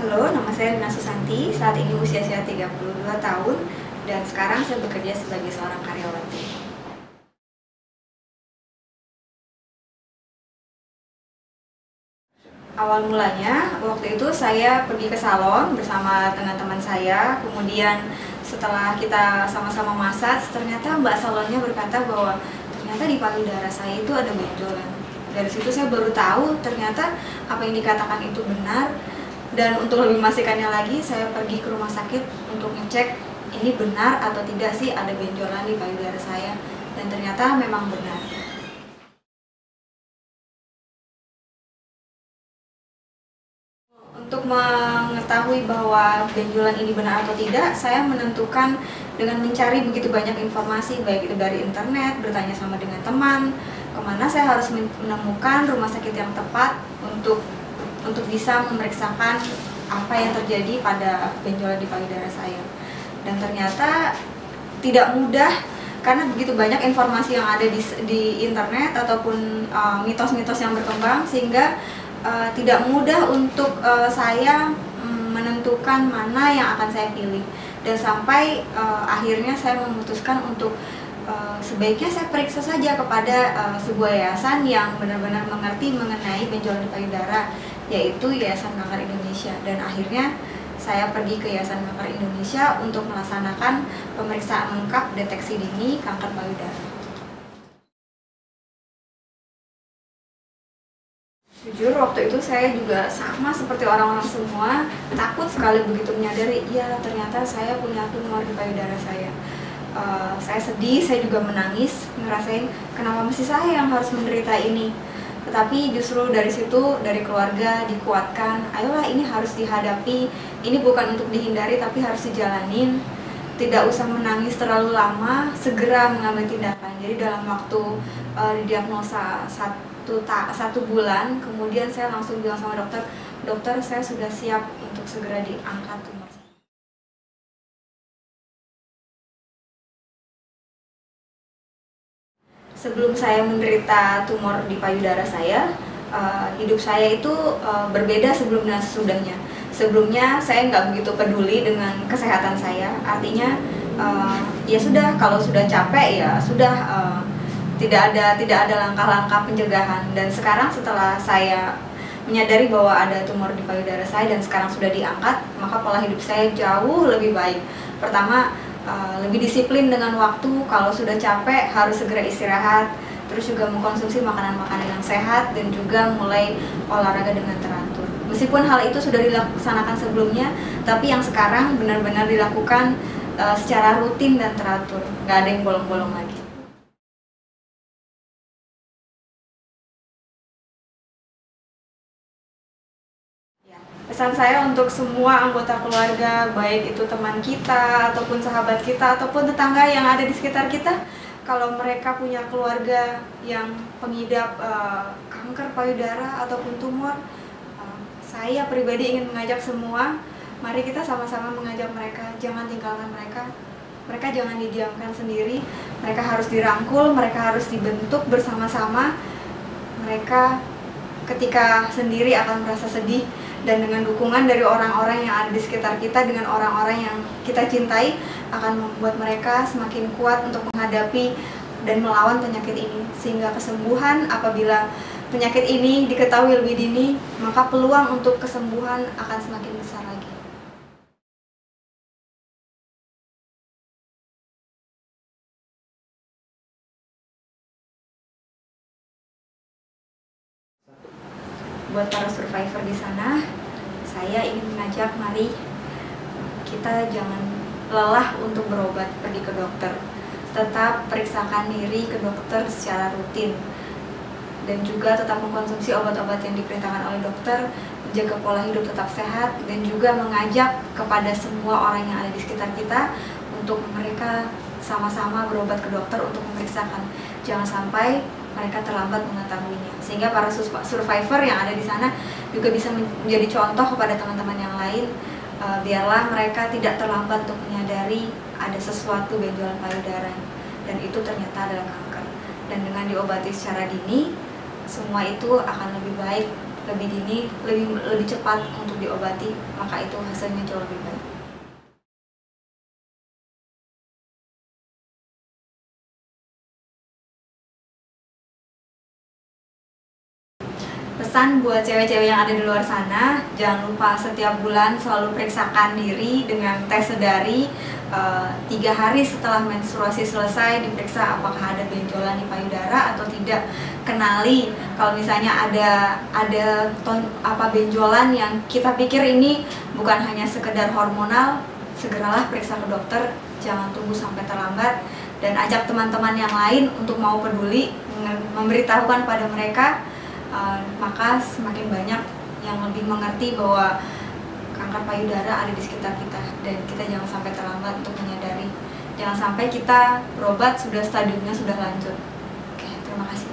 Halo, nama saya Rina Susanti. Saat ini usia saya 32 tahun dan sekarang saya bekerja sebagai seorang karyawati. Awal mulanya, waktu itu saya pergi ke salon bersama dengan teman saya. Kemudian setelah kita sama-sama massage, ternyata mbak salonnya berkata bahwa ternyata di payudara saya itu ada benjolan. Dari situ saya baru tahu ternyata apa yang dikatakan itu benar. Dan untuk lebih memastikannya lagi, saya pergi ke rumah sakit untuk ngecek ini benar atau tidak sih ada benjolan di payudara saya. Dan ternyata memang benar. Untuk mengetahui bahwa benjolan ini benar atau tidak, saya menentukan dengan mencari begitu banyak informasi, baik itu dari internet, bertanya sama dengan teman, kemana saya harus menemukan rumah sakit yang tepat untuk bisa memeriksakan apa yang terjadi pada benjolan di payudara saya. Dan ternyata tidak mudah karena begitu banyak informasi yang ada di internet ataupun mitos-mitos yang berkembang, sehingga tidak mudah untuk saya menentukan mana yang akan saya pilih. Dan sampai akhirnya saya memutuskan untuk sebaiknya saya periksa saja kepada sebuah yayasan yang benar-benar mengerti mengenai benjolan di payudara, yaitu Yayasan Kanker Indonesia. Dan akhirnya saya pergi ke Yayasan Kanker Indonesia untuk melaksanakan pemeriksaan lengkap deteksi dini kanker payudara. Jujur waktu itu saya juga sama seperti orang-orang semua, takut sekali begitu menyadari, ya ternyata saya punya tumor di payudara saya. Saya sedih, saya juga menangis, ngerasain kenapa mesti saya yang harus menderita ini. Tetapi justru dari situ, dari keluarga dikuatkan, ayolah ini harus dihadapi, ini bukan untuk dihindari tapi harus dijalanin. Tidak usah menangis terlalu lama, segera mengambil tindakan. Jadi dalam waktu didiagnosa satu bulan, kemudian saya langsung bilang sama dokter, dokter saya sudah siap untuk segera diangkat tumor. Sebelum saya menderita tumor di payudara saya, hidup saya itu berbeda sebelum dan sesudahnya. Sebelumnya saya nggak begitu peduli dengan kesehatan saya, artinya ya sudah, kalau sudah capek ya sudah, tidak ada langkah-langkah pencegahan. Dan sekarang setelah saya menyadari bahwa ada tumor di payudara saya dan sekarang sudah diangkat, maka pola hidup saya jauh lebih baik. Pertama, lebih disiplin dengan waktu, kalau sudah capek harus segera istirahat, terus juga mengkonsumsi makanan-makanan yang sehat dan juga mulai olahraga dengan teratur. Meskipun hal itu sudah dilaksanakan sebelumnya, tapi yang sekarang benar-benar dilakukan secara rutin dan teratur, nggak ada yang bolong-bolong lagi. Pesan saya untuk semua anggota keluarga, baik itu teman kita, ataupun sahabat kita, ataupun tetangga yang ada di sekitar kita, kalau mereka punya keluarga yang pengidap kanker payudara ataupun tumor, saya pribadi ingin mengajak semua, mari kita sama-sama mengajak mereka, jangan tinggalkan mereka. Mereka jangan didiamkan sendiri, mereka harus dirangkul, mereka harus dibentuk bersama-sama. Mereka ketika sendiri akan merasa sedih, dan dengan dukungan dari orang-orang yang ada di sekitar kita, dengan orang-orang yang kita cintai, akan membuat mereka semakin kuat untuk menghadapi dan melawan penyakit ini. Sehingga kesembuhan, apabila penyakit ini diketahui lebih dini, maka peluang untuk kesembuhan akan semakin besar lagi. Buat para survivor di sana, saya ingin mengajak, mari kita jangan lelah untuk berobat, pergi ke dokter. Tetap periksakan diri ke dokter secara rutin. Dan juga tetap mengkonsumsi obat-obat yang diperintahkan oleh dokter, menjaga pola hidup tetap sehat, dan juga mengajak kepada semua orang yang ada di sekitar kita untuk mereka sama-sama berobat ke dokter untuk memeriksakan. Jangan sampai mereka terlambat mengetahuinya, sehingga para survivor yang ada di sana juga bisa menjadi contoh kepada teman-teman yang lain. Biarlah mereka tidak terlambat untuk menyadari ada sesuatu benjolan payudara dan itu ternyata adalah kanker. Dan dengan diobati secara dini, semua itu akan lebih baik lebih dini, lebih cepat untuk diobati, maka itu hasilnya jauh lebih baik. Pesan buat cewek-cewek yang ada di luar sana, jangan lupa setiap bulan selalu periksakan diri dengan tes sedari. 3 hari setelah menstruasi selesai diperiksa apakah ada benjolan di payudara atau tidak. Kenali kalau misalnya ada benjolan yang kita pikir ini bukan hanya sekedar hormonal, segeralah periksa ke dokter, jangan tunggu sampai terlambat, dan ajak teman-teman yang lain untuk mau peduli, memberitahukan pada mereka. Maka semakin banyak yang lebih mengerti bahwa kanker payudara ada di sekitar kita, dan kita jangan sampai terlambat untuk menyadari. Jangan sampai kita berobat sudah stadiumnya sudah lanjut. Oke, terima kasih.